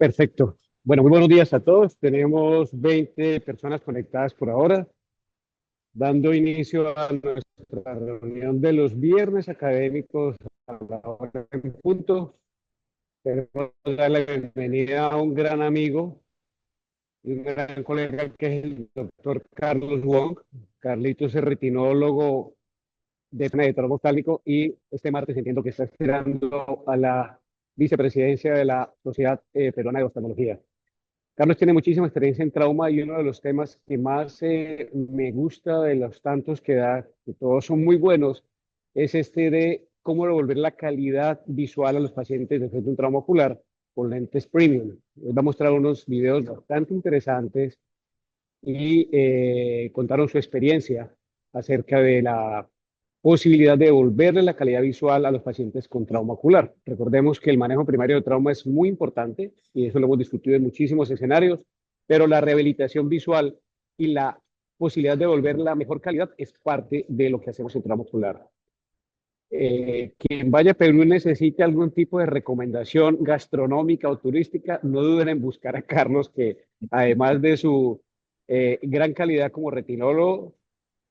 Perfecto. Bueno, muy buenos días a todos. Tenemos 20 personas conectadas por ahora, dando inicio a nuestra reunión de los viernes académicos a la hora en punto. Queremos dar la bienvenida a un gran amigo y un gran colega que es el doctor Carlos Wong. Carlitos es retinólogo de trauma oftalmico y este martes entiendo que está esperando a la vicepresidencia de la Sociedad Peruana de Oftalmología. Carlos tiene muchísima experiencia en trauma y uno de los temas que más me gusta de los tantos que da, que todos son muy buenos, es este de cómo devolver la calidad visual a los pacientes después de un trauma ocular con lentes premium. Les va a mostrar unos videos bastante interesantes y contaron su experiencia acerca de la posibilidad de devolverle la calidad visual a los pacientes con trauma ocular. Recordemos que el manejo primario de trauma es muy importante y eso lo hemos discutido en muchísimos escenarios, pero la rehabilitación visual y la posibilidad de devolver la mejor calidad es parte de lo que hacemos en trauma ocular. Quien vaya a Perú y necesite algún tipo de recomendación gastronómica o turística, no duden en buscar a Carlos, que además de su gran calidad como retinólogo,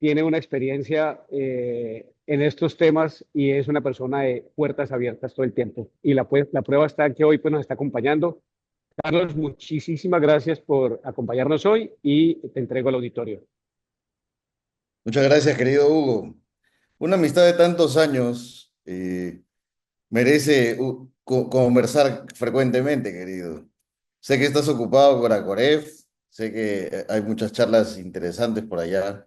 tiene una experiencia en estos temas y es una persona de puertas abiertas todo el tiempo. Y la prueba está en que hoy pues, nos está acompañando. Carlos, muchísimas gracias por acompañarnos hoy y te entrego al auditorio. Muchas gracias, querido Hugo. Una amistad de tantos años merece conversar frecuentemente, querido. Sé que estás ocupado con Acoref, sé que hay muchas charlas interesantes por allá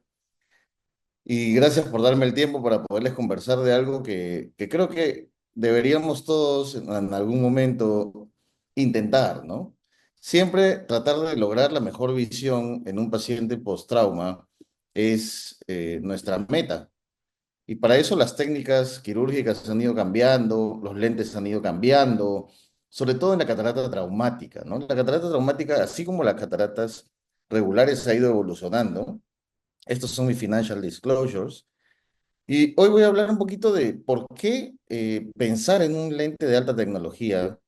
y gracias por darme el tiempo para poderles conversar de algo que creo que deberíamos todos en algún momento intentar, ¿no? Siempre tratar de lograr la mejor visión en un paciente post-trauma es nuestra meta. Y para eso las técnicas quirúrgicas han ido cambiando, los lentes han ido cambiando, sobre todo en la catarata traumática, ¿no? La catarata traumática, así como las cataratas regulares, ha ido evolucionando. Estos son mis financial disclosures. Y hoy voy a hablar un poquito de por qué pensar en un lente de alta tecnología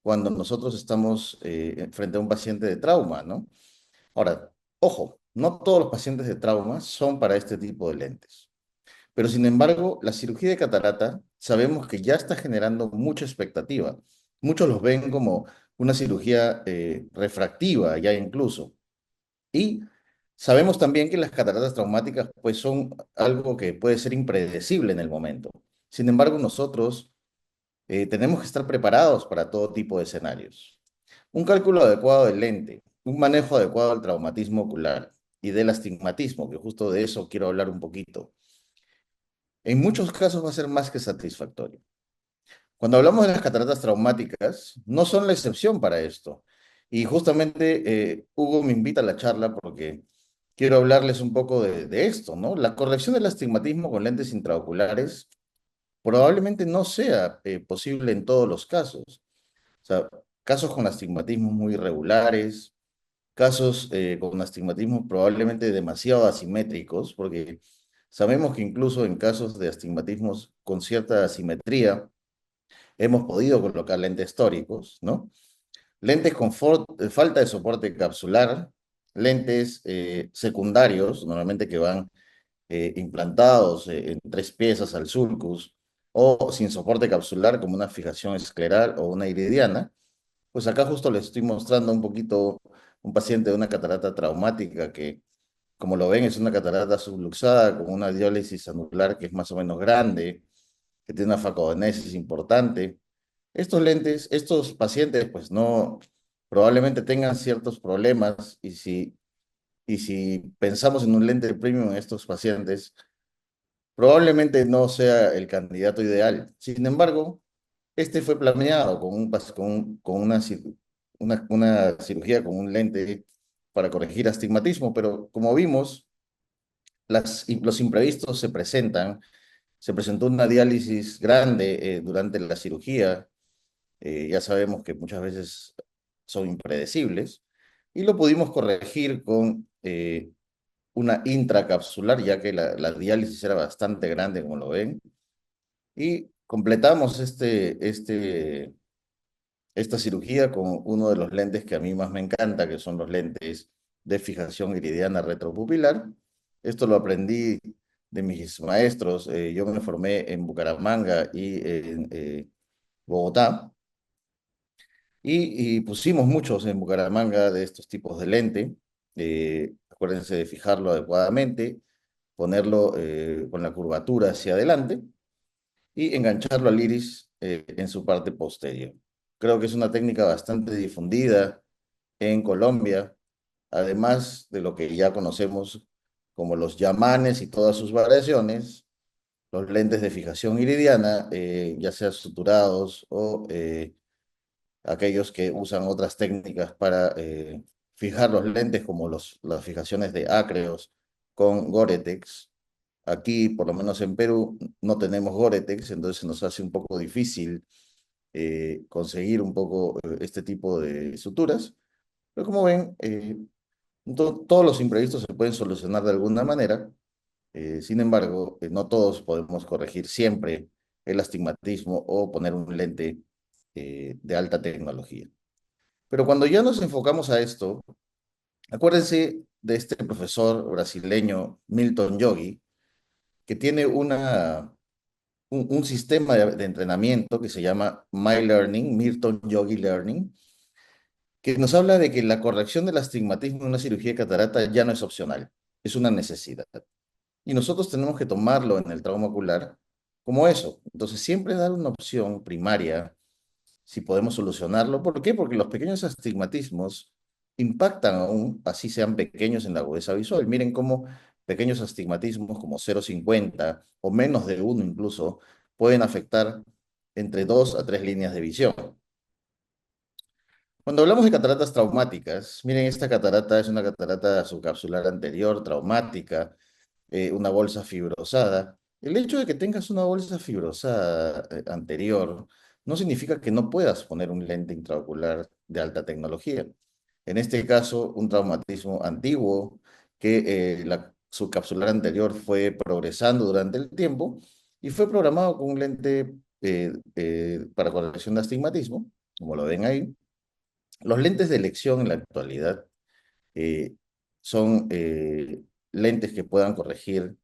cuando nosotros estamos frente a un paciente de trauma, ¿no? Ahora, ojo, no todos los pacientes de trauma son para este tipo de lentes. Pero sin embargo, la cirugía de catarata sabemos que ya está generando mucha expectativa. Muchos los ven como una cirugía refractiva, ya incluso. Y sabemos también que las cataratas traumáticas pues son algo que puede ser impredecible en el momento. Sin embargo, nosotros tenemos que estar preparados para todo tipo de escenarios. Un cálculo adecuado del lente, un manejo adecuado del traumatismo ocular y del astigmatismo, que justo de eso quiero hablar un poquito, en muchos casos va a ser más que satisfactorio. Cuando hablamos de las cataratas traumáticas, no son la excepción para esto. Y justamente Hugo me invita a la charla porque quiero hablarles un poco de esto, ¿no? La corrección del astigmatismo con lentes intraoculares probablemente no sea posible en todos los casos. O sea, casos con astigmatismos muy irregulares, casos con astigmatismos probablemente demasiado asimétricos, porque sabemos que incluso en casos de astigmatismos con cierta asimetría, hemos podido colocar lentes tóricos, ¿no? Lentes con falta de soporte capsular, lentes secundarios, normalmente que van implantados en tres piezas al sulcus, o sin soporte capsular como una fijación escleral o una iridiana. Pues acá justo les estoy mostrando un poquito un paciente de una catarata traumática que, como lo ven, es una catarata subluxada con una diálisis anular que es más o menos grande, que tiene una facodonesis importante. Estos lentes, estos pacientes, pues no, probablemente tengan ciertos problemas y si pensamos en un lente premium en estos pacientes, probablemente no sea el candidato ideal. Sin embargo, este fue planeado con, con una cirugía con un lente para corregir astigmatismo, pero como vimos, los imprevistos se presentan. Se presentó una diálisis grande durante la cirugía. Ya sabemos que muchas veces son impredecibles. Y lo pudimos corregir con una intracapsular, ya que la diálisis era bastante grande, como lo ven. Y completamos esta cirugía con uno de los lentes que a mí más me encanta, que son los lentes de fijación iridiana retropupilar. Esto lo aprendí de mis maestros. Yo me formé en Bucaramanga y en Bogotá, y pusimos muchos en Bucaramanga de estos tipos de lente. Acuérdense de fijarlo adecuadamente, ponerlo con la curvatura hacia adelante y engancharlo al iris en su parte posterior. Creo que es una técnica bastante difundida en Colombia, además de lo que ya conocemos como los yamanes y todas sus variaciones, los lentes de fijación iridiana, ya sea suturados o aquellos que usan otras técnicas para fijar los lentes, como las fijaciones de acreos con Goretex. Aquí, por lo menos en Perú, no tenemos Goretex, entonces nos hace un poco difícil conseguir un poco este tipo de suturas. Pero como ven, todos los imprevistos se pueden solucionar de alguna manera. Sin embargo, no todos podemos corregir siempre el astigmatismo o poner un lente de alta tecnología. Pero cuando ya nos enfocamos a esto, acuérdense de este profesor brasileño, Milton Yogi, que tiene un sistema de entrenamiento que se llama My Learning, Milton Yogi Learning, que nos habla de que la corrección del astigmatismo en una cirugía de catarata ya no es opcional, es una necesidad. Y nosotros tenemos que tomarlo en el trauma ocular como eso. Entonces, siempre dar una opción primaria si podemos solucionarlo. ¿Por qué? Porque los pequeños astigmatismos impactan aún, así sean pequeños, en la agudeza visual. Miren cómo pequeños astigmatismos como 0,50 o menos de uno incluso pueden afectar entre 2 a 3 líneas de visión. Cuando hablamos de cataratas traumáticas, miren, esta catarata es una catarata subcapsular anterior traumática, una bolsa fibrosada. El hecho de que tengas una bolsa fibrosada anterior no significa que no puedas poner un lente intraocular de alta tecnología. En este caso, un traumatismo antiguo que la subcapsular anterior fue progresando durante el tiempo y fue programado con un lente para corrección de astigmatismo, como lo ven ahí. Los lentes de elección en la actualidad eh, son lentes que puedan corregir,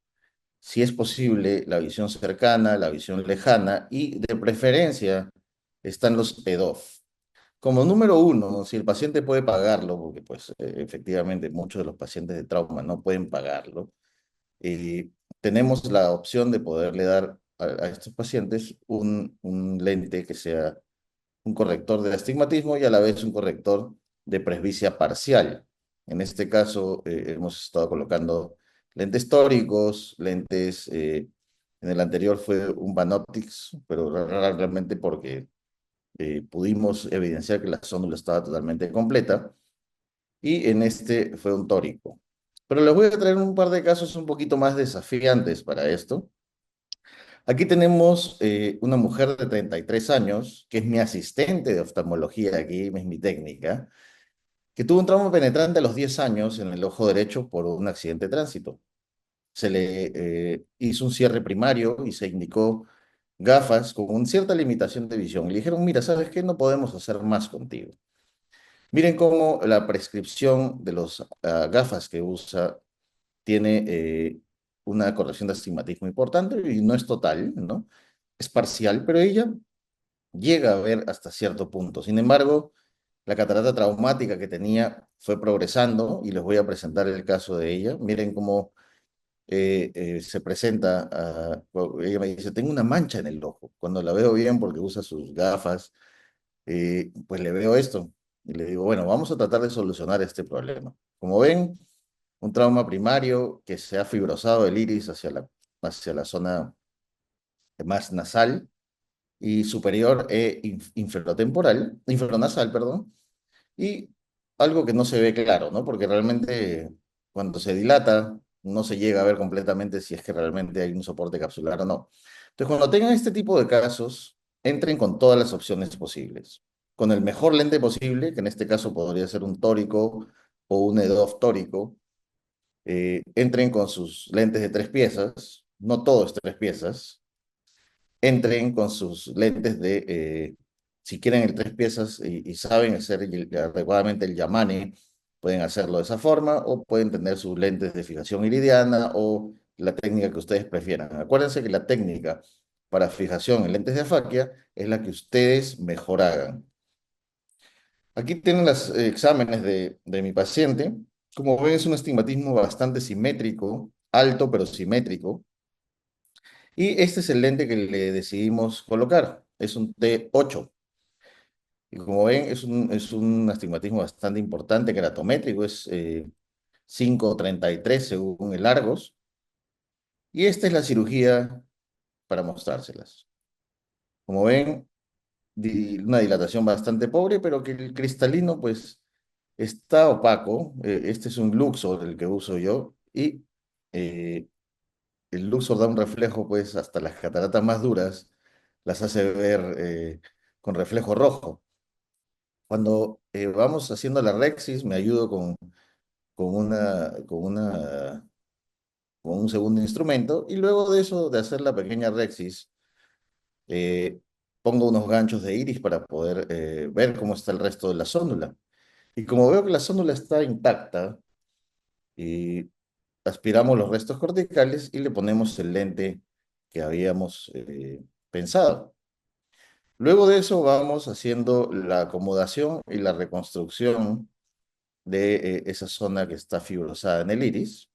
si es posible, la visión cercana, la visión lejana, y de preferencia están los EDOF. Como número uno, si el paciente puede pagarlo, porque pues efectivamente muchos de los pacientes de trauma no pueden pagarlo, eh, tenemos la opción de poderle dar a estos pacientes un lente que sea un corrector del astigmatismo y a la vez un corrector de presbicia parcial. En este caso, hemos estado colocando lentes tóricos, lentes, en el anterior fue un Panoptix, pero realmente porque pudimos evidenciar que la zónula estaba totalmente completa, y en este fue un tórico. Pero les voy a traer un par de casos un poquito más desafiantes para esto. Aquí tenemos una mujer de 33 años, que es mi asistente de oftalmología aquí, es mi técnica, que tuvo un trauma penetrante a los 10 años en el ojo derecho por un accidente de tránsito. Se le hizo un cierre primario y se indicó gafas con cierta limitación de visión. Le dijeron, mira, ¿sabes qué? No podemos hacer más contigo. Miren cómo la prescripción de los gafas que usa tiene una corrección de astigmatismo importante y no es total, ¿no? Es parcial, pero ella llega a ver hasta cierto punto. Sin embargo, la catarata traumática que tenía fue progresando y les voy a presentar el caso de ella. Miren cómo se presenta. Ella me dice, tengo una mancha en el ojo. Cuando la veo bien, porque usa sus gafas, pues le veo esto. Y le digo, bueno, vamos a tratar de solucionar este problema. Como ven, un trauma primario que se ha fibrosado el iris hacia la zona más nasal y superior e infranasal, perdón, y algo que no se ve claro, ¿no? Porque realmente cuando se dilata no se llega a ver completamente si es que realmente hay un soporte capsular o no. Entonces, cuando tengan este tipo de casos, entren con todas las opciones posibles, con el mejor lente posible, que en este caso podría ser un tórico o un EDOF tórico. Entren con sus lentes de 3 piezas, no todo es 3 piezas, entren con sus lentes de Si quieren el tres piezas y saben hacer adecuadamente el Yamane, pueden hacerlo de esa forma o pueden tener sus lentes de fijación iridiana o la técnica que ustedes prefieran. Acuérdense que la técnica para fijación en lentes de afaquia es la que ustedes mejor hagan. Aquí tienen los exámenes de mi paciente. Como ven, es un astigmatismo bastante simétrico, alto pero simétrico. Y este es el lente que le decidimos colocar. Es un T8. Y como ven, es un astigmatismo bastante importante, keratométrico, es 5,33 según el Argos. Y esta es la cirugía para mostrárselas. Como ven, una dilatación bastante pobre, pero que el cristalino pues está opaco. Este es un Luxor el que uso yo y eh, el Luxor da un reflejo pues hasta las cataratas más duras las hace ver con reflejo rojo. Cuando vamos haciendo la Rexis me ayudo con una, con una, con un segundo instrumento y luego de eso, de hacer la pequeña Rexis, eh, pongo unos ganchos de iris para poder ver cómo está el resto de la zónula. Y como veo que la zónula está intacta, y aspiramos los restos corticales y le ponemos el lente que habíamos pensado. Luego de eso vamos haciendo la acomodación y la reconstrucción de esa zona que está fibrosada en el iris.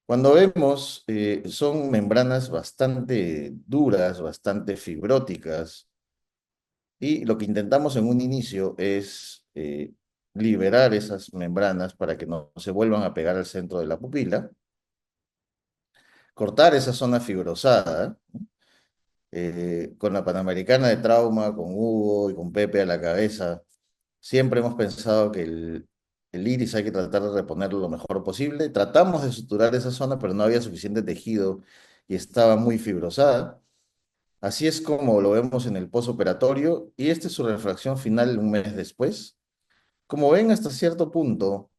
Cuando vemos, son membranas bastante duras, bastante fibróticas, y lo que intentamos en un inicio es liberar esas membranas para que no se vuelvan a pegar al centro de la pupila, cortar esa zona fibrosada, con la Panamericana de Trauma, con Hugo y con Pepe a la cabeza. Siempre hemos pensado que el iris hay que tratar de reponerlo lo mejor posible. Tratamos de suturar esa zona, pero no había suficiente tejido y estaba muy fibrosada. Así es como lo vemos en el posoperatorio y esta es su refracción final un mes después. Como ven, hasta cierto punto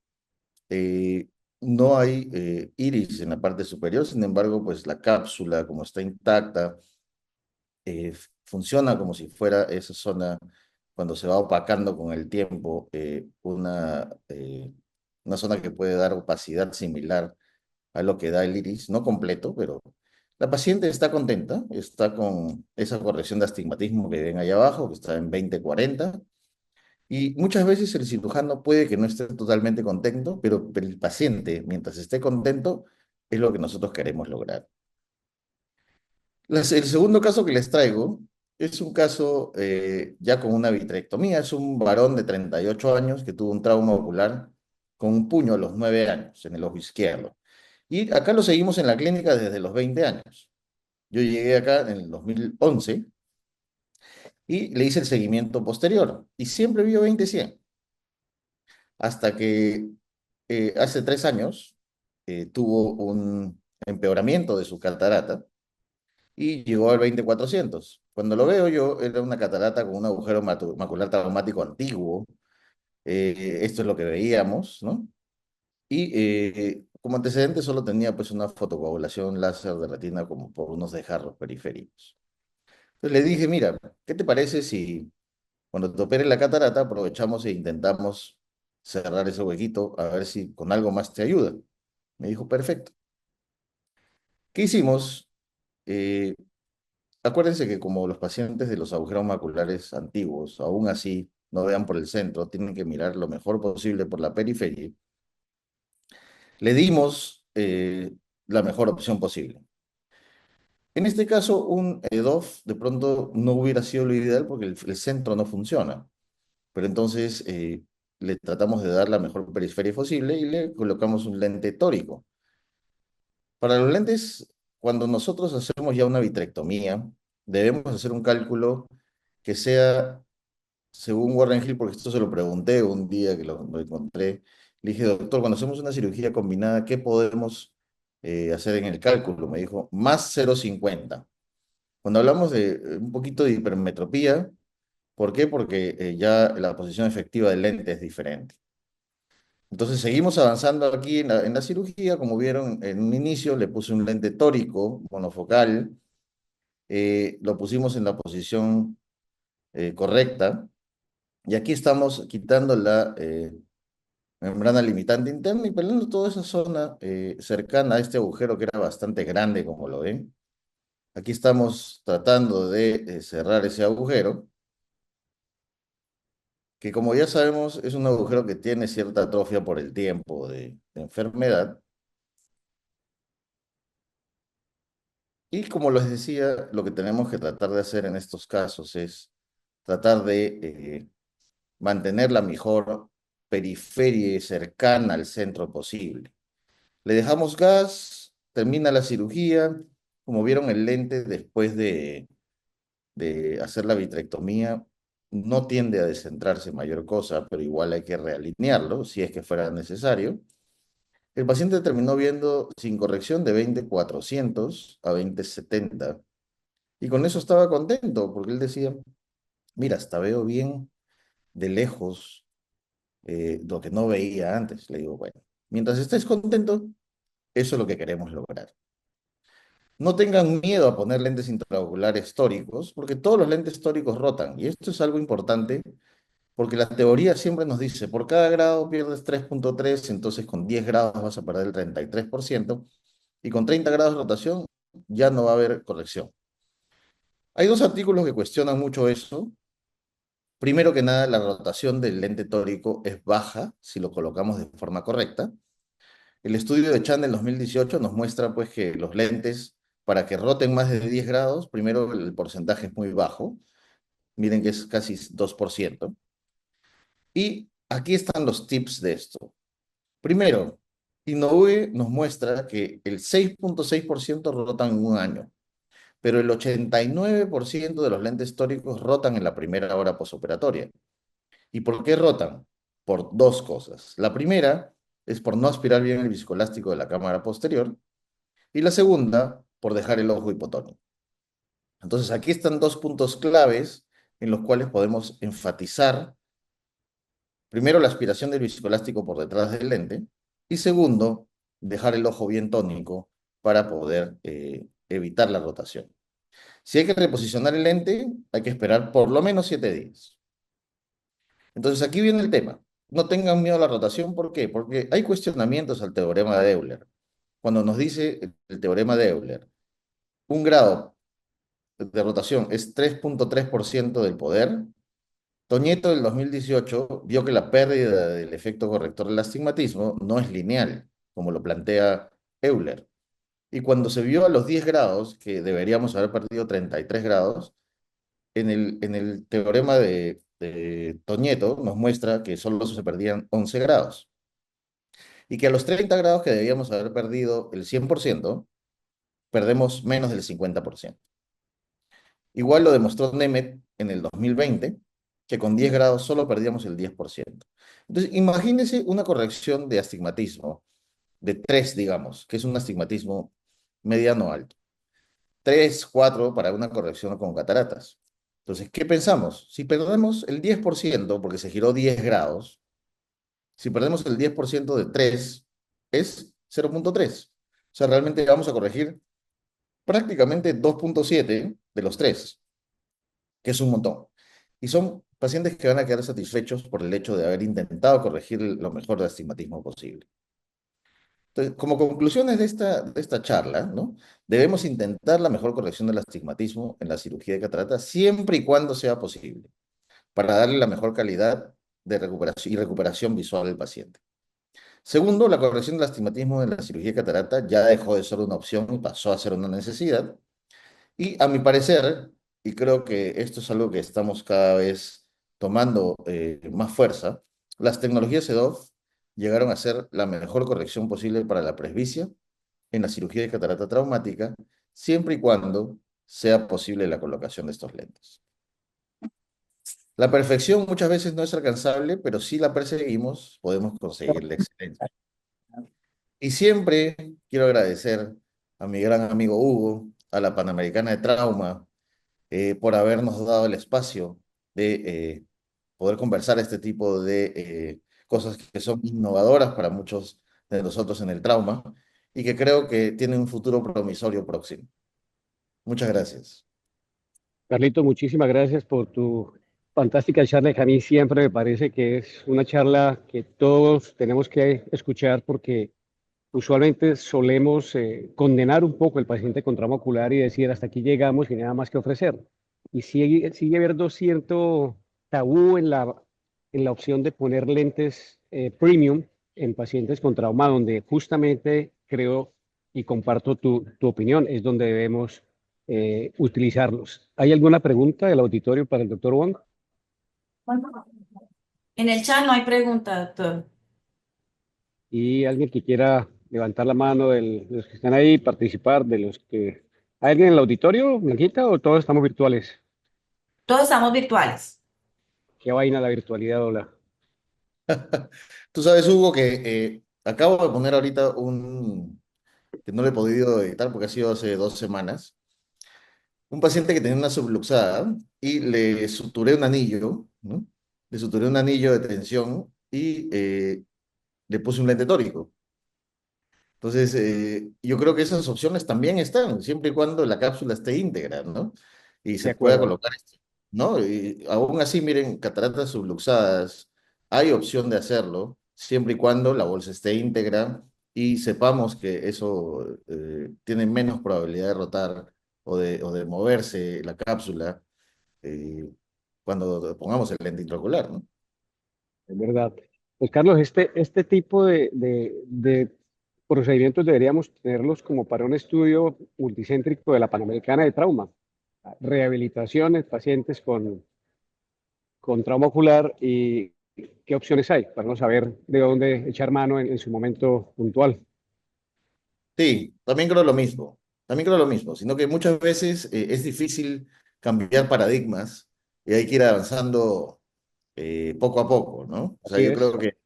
eh, no hay iris en la parte superior, sin embargo, pues la cápsula, como está intacta, funciona como si fuera esa zona, cuando se va opacando con el tiempo, una zona que puede dar opacidad similar a lo que da el iris, no completo, pero la paciente está contenta, está con esa corrección de astigmatismo que ven ahí abajo, que está en 20/40, y muchas veces el cirujano puede que no esté totalmente contento, pero el paciente, mientras esté contento, es lo que nosotros queremos lograr. El segundo caso que les traigo es un caso ya con una vitrectomía. Es un varón de 38 años que tuvo un trauma ocular con un puño a los 9 años en el ojo izquierdo. Y acá lo seguimos en la clínica desde los 20 años. Yo llegué acá en el 2011 y le hice el seguimiento posterior y siempre vio 20/100. Hasta que hace 3 años tuvo un empeoramiento de su catarata y llegó al 20/400. Cuando lo veo yo, era una catarata con un agujero macular traumático antiguo. Esto es lo que veíamos, ¿no? Y como antecedente solo tenía pues una fotocoagulación láser de retina como por unos desgarros periféricos. Entonces le dije, mira, ¿qué te parece si cuando te opere la catarata aprovechamos e intentamos cerrar ese huequito a ver si con algo más te ayuda? Me dijo, perfecto. ¿Qué hicimos? Eh, Acuérdense que como los pacientes de los agujeros maculares antiguos, aún así no vean por el centro, tienen que mirar lo mejor posible por la periferia, le dimos la mejor opción posible. En este caso, un EDOF de pronto no hubiera sido lo ideal porque el centro no funciona, pero entonces le tratamos de dar la mejor periferia posible y le colocamos un lente tórico. Para los lentes, cuando nosotros hacemos ya una vitrectomía, debemos hacer un cálculo que sea según Warren Hill, porque esto se lo pregunté un día que lo encontré, le dije, doctor, cuando hacemos una cirugía combinada, ¿qué podemos hacer en el cálculo? Me dijo, más 0,50. Cuando hablamos de un poquito de hipermetropía, ¿por qué? Porque ya la posición efectiva del lente es diferente. Entonces seguimos avanzando aquí en la cirugía, como vieron en un inicio, le puse un lente tórico monofocal, lo pusimos en la posición correcta. Y aquí estamos quitando la membrana limitante interna y peleando toda esa zona cercana a este agujero que era bastante grande, como lo ven. Aquí estamos tratando de cerrar ese agujero, que como ya sabemos es un agujero que tiene cierta atrofia por el tiempo de enfermedad. Y como les decía, lo que tenemos que tratar de hacer en estos casos es tratar de mantener la mejor periferia cercana al centro posible. Le dejamos gas, termina la cirugía. Como vieron, el lente después de hacer la vitrectomía no tiende a descentrarse mayor cosa, pero igual hay que realinearlo si es que fuera necesario. El paciente terminó viendo sin corrección de 20/400 a 20/70 y con eso estaba contento porque él decía, mira, hasta veo bien de lejos lo que no veía antes. Le digo, bueno, mientras estés contento, eso es lo que queremos lograr. No tengan miedo a poner lentes intraoculares tóricos, porque todos los lentes tóricos rotan. Y esto es algo importante, porque la teoría siempre nos dice, por cada grado pierdes 3,3, entonces con 10 grados vas a perder el 33%, y con 30 grados de rotación ya no va a haber corrección. Hay dos artículos que cuestionan mucho eso. Primero que nada, la rotación del lente tórico es baja si lo colocamos de forma correcta. El estudio de Chan del 2018 nos muestra pues que los lentes, para que roten más de 10 grados, primero el porcentaje es muy bajo, miren que es casi 2%. Y aquí están los tips de esto. Primero, Inoue nos muestra que el 6,6% rotan en un año, pero el 89% de los lentes tóricos rotan en la primera hora posoperatoria. ¿Y por qué rotan? Por dos cosas. La primera es por no aspirar bien el viscoelástico de la cámara posterior y la segunda por dejar el ojo hipotónico. Entonces aquí están dos puntos claves en los cuales podemos enfatizar, primero, la aspiración del viscoelástico por detrás del lente y segundo, dejar el ojo bien tónico para poder evitar la rotación. Si hay que reposicionar el lente, hay que esperar por lo menos 7 días. Entonces aquí viene el tema. No tengan miedo a la rotación. ¿Por qué? Porque hay cuestionamientos al teorema de Euler. Cuando nos dice el teorema de Euler, un grado de rotación es 3,3% del poder, Toñeto del 2018 vio que la pérdida del efecto corrector del astigmatismo no es lineal, como lo plantea Euler. Y cuando se vio a los 10 grados, que deberíamos haber perdido 33 grados, en el teorema de Toñeto nos muestra que solo se perdían 11 grados. Y que a los 30 grados que debíamos haber perdido el 100%, perdemos menos del 50%. Igual lo demostró Nemeth en el 2020, que con 10 grados solo perdíamos el 10%. Entonces, imagínense una corrección de astigmatismo de 3, digamos, que es un astigmatismo mediano alto. 3, 4 para una corrección con cataratas. Entonces, ¿qué pensamos? Si perdemos el 10%, porque se giró 10 grados, si perdemos el 10% de 3, es 0,3. O sea, realmente vamos a corregir prácticamente 2,7 de los 3, que es un montón. Y son pacientes que van a quedar satisfechos por el hecho de haber intentado corregir lo mejor de astigmatismo posible. Entonces, como conclusiones de esta charla, ¿no? Debemos intentar la mejor corrección del astigmatismo en la cirugía de catarata siempre y cuando sea posible, para darle la mejor calidad de recuperación y recuperación visual al paciente. Segundo, la corrección del astigmatismo en la cirugía de catarata ya dejó de ser una opción y pasó a ser una necesidad. Y a mi parecer, y creo que esto es algo que estamos cada vez tomando más fuerza, las tecnologías EDOF llegaron a ser la mejor corrección posible para la presbicia en la cirugía de catarata traumática, siempre y cuando sea posible la colocación de estos lentes. La perfección muchas veces no es alcanzable, pero si la perseguimos, podemos conseguir la excelencia. Y siempre quiero agradecer a mi gran amigo Hugo, a la Panamericana de Trauma, por habernos dado el espacio de poder conversar este tipo de cosas que son innovadoras para muchos de nosotros en el trauma y que creo que tienen un futuro promisorio próximo. Muchas gracias. Carlito, muchísimas gracias por tu Fantástica charla que a mí siempre me parece que es una charla que todos tenemos que escuchar porque usualmente solemos condenar un poco el paciente con trauma ocular y decir hasta aquí llegamos y nada más que ofrecer. Y sigue habiendo cierto tabú en la opción de poner lentes premium en pacientes con trauma, donde justamente creo y comparto tu opinión, es donde debemos utilizarlos. ¿Hay alguna pregunta del auditorio para el doctor Wong? En el chat no hay pregunta, doctor. Y alguien que quiera levantar la mano de los que están ahí, participar, de los que... ¿Hay alguien en el auditorio, Blanquita, o todos estamos virtuales? Todos estamos virtuales. Qué vaina la virtualidad, hola. Tú sabes, Hugo, que acabo de poner ahorita un, que no lo he podido editar porque ha sido hace 2 semanas, un paciente que tenía una subluxada y le suturé un anillo, ¿no? Le suturé un anillo de tensión y le puse un lente tórico. Entonces, yo creo que esas opciones también están, siempre y cuando la cápsula esté íntegra, ¿no? Y De se pueda acuerdo. colocar esto, ¿no? Y aún así, miren, cataratas subluxadas, hay opción de hacerlo, siempre y cuando la bolsa esté íntegra y sepamos que eso tiene menos probabilidad de rotar o de moverse la cápsula eh, cuando pongamos el lente intraocular, ¿no? Es verdad. Pues Carlos, este tipo de procedimientos deberíamos tenerlos como para un estudio multicéntrico de la Panamericana de Trauma. Rehabilitaciones, pacientes con trauma ocular y qué opciones hay para no saber de dónde echar mano en su momento puntual. Sí, también creo lo mismo, también creo lo mismo, sino que muchas veces es difícil cambiar paradigmas y hay que ir avanzando poco a poco, ¿no? O sea, Así yo es. creo que,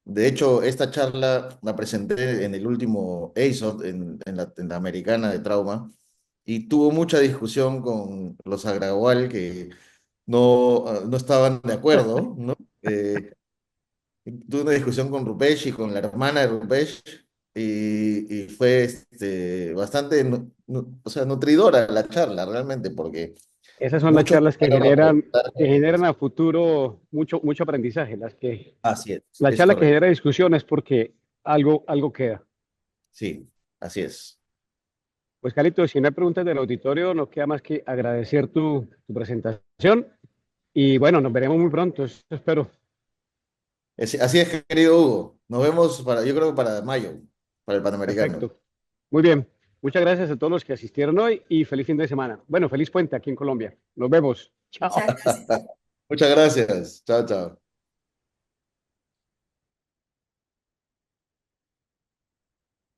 de hecho, esta charla la presenté en el último ASOT, en la americana de trauma, y tuvo mucha discusión con los Agrawal que no estaban de acuerdo, ¿no? Tuve una discusión con Rupesh y con la hermana de Rupesh y fue bastante o sea, nutridora la charla realmente porque Esas son las muchos charlas llegaron a preguntar. que generan a futuro mucho aprendizaje. Así La es charla que correcto. genera discusión es porque algo queda. Sí, así es. Pues Carlitos, si no hay preguntas del auditorio, no queda más que agradecer tu presentación y bueno, nos veremos muy pronto, eso espero. Así es, querido Hugo. Nos vemos para, yo creo que para mayo, para el Panamericano. Perfecto. Muy bien. Muchas gracias a todos los que asistieron hoy y feliz fin de semana. Bueno, feliz puente aquí en Colombia. Nos vemos. Muchas Chao. gracias. Muchas gracias. Chao, chao.